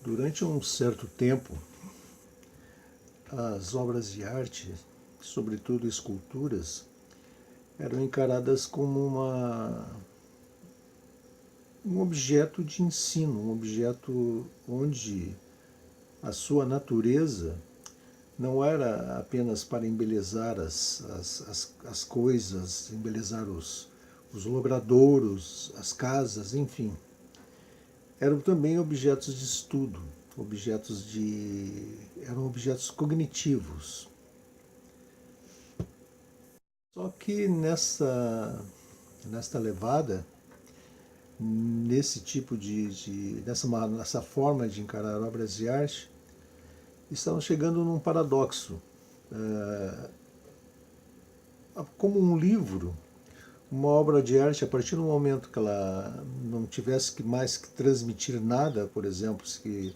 Durante um certo tempo, as obras de arte, sobretudo esculturas, eram encaradas como um objeto de ensino, um objeto onde a sua natureza não era apenas para embelezar as coisas, embelezar os logradouros, as casas, enfim. Eram também objetos de estudo, eram objetos cognitivos. Só que nesta levada, nesse tipo nessa forma de encarar obras de arte, estamos chegando num paradoxo. Como um livro, uma obra de arte, a partir do momento que ela não tivesse mais que transmitir nada, por exemplo, que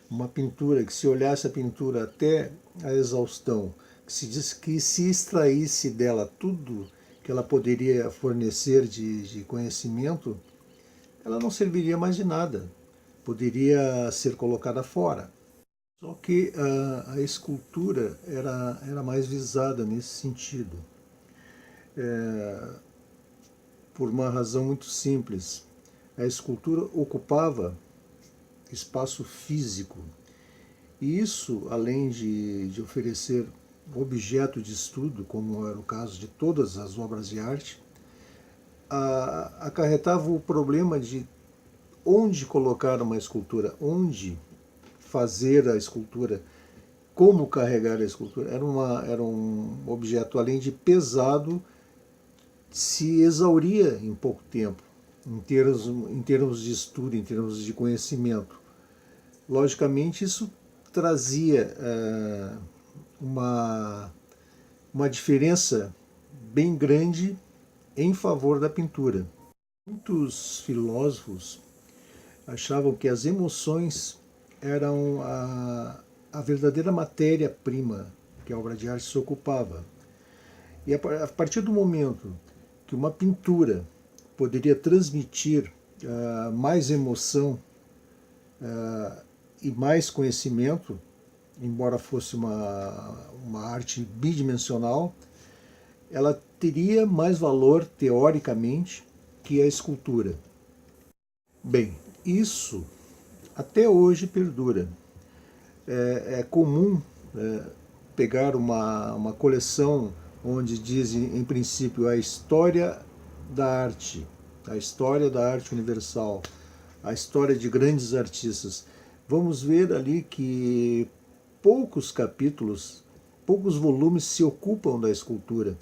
uma pintura, que se olhasse a pintura até a exaustão, que se extraísse dela tudo que ela poderia fornecer de conhecimento, ela não serviria mais de nada, poderia ser colocada fora. Só que a escultura era mais visada nesse sentido, por uma razão muito simples. A escultura ocupava espaço físico, e isso, além de oferecer objeto de estudo, como era o caso de todas as obras de arte, acarretava o problema de onde colocar uma escultura, onde fazer a escultura, como carregar a escultura. Era um objeto, além de pesado, se exauria em pouco tempo, em termos de estudo, em termos de conhecimento. Logicamente, isso trazia uma diferença bem grande em favor da pintura. Muitos filósofos achavam que as emoções eram a verdadeira matéria-prima que a obra de arte se ocupava. E a partir do momento que uma pintura poderia transmitir mais emoção e mais conhecimento, embora fosse uma arte bidimensional, ela teria mais valor, teoricamente, que a escultura. Bem, isso até hoje perdura. É comum pegar uma coleção onde dizem, em princípio, a história da arte universal, a história de grandes artistas. Vamos ver ali que poucos capítulos, poucos volumes se ocupam da escultura,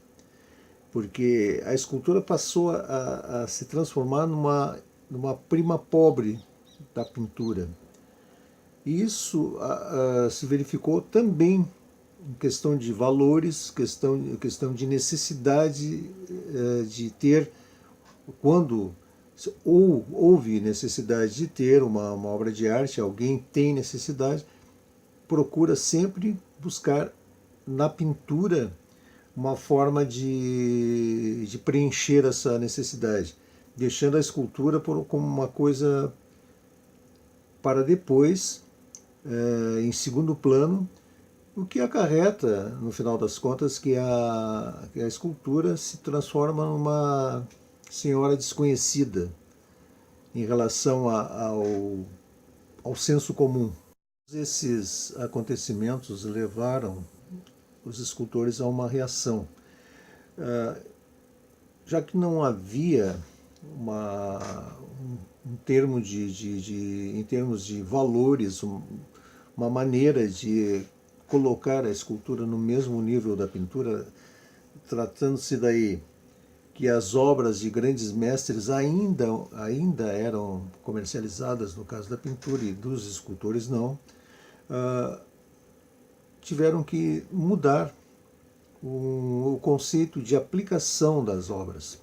porque a escultura passou a se transformar numa prima pobre da pintura. E isso se verificou também em questão de valores, questão de necessidade de ter, quando houve necessidade de ter uma obra de arte, alguém tem necessidade, procura sempre buscar na pintura uma forma de preencher essa necessidade, deixando a escultura como uma coisa para depois, em segundo plano, o que acarreta, no final das contas, que a escultura se transforma numa senhora desconhecida em relação ao senso comum. Esses acontecimentos levaram os escultores a uma reação. Já que não havia um termo em termos de valores, uma maneira de colocar a escultura no mesmo nível da pintura, tratando-se daí que as obras de grandes mestres ainda eram comercializadas, no caso da pintura, e dos escultores não, tiveram que mudar o conceito de aplicação das obras,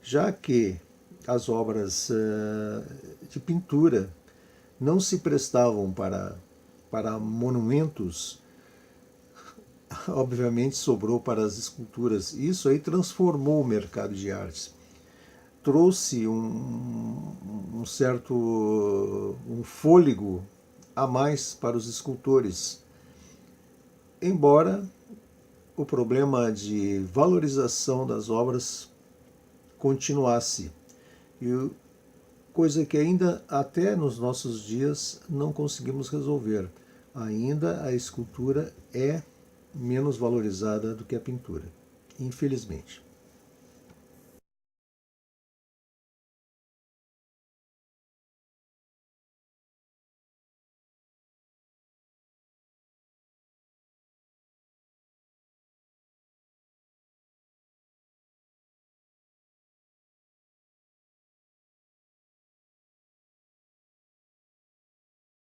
já que as obras de pintura não se prestavam para monumentos. Obviamente sobrou para as esculturas. Isso aí transformou o mercado de artes. Trouxe um certo fôlego a mais para os escultores, embora o problema de valorização das obras continuasse, coisa que ainda até nos nossos dias não conseguimos resolver. Ainda a escultura é menos valorizada do que a pintura, infelizmente.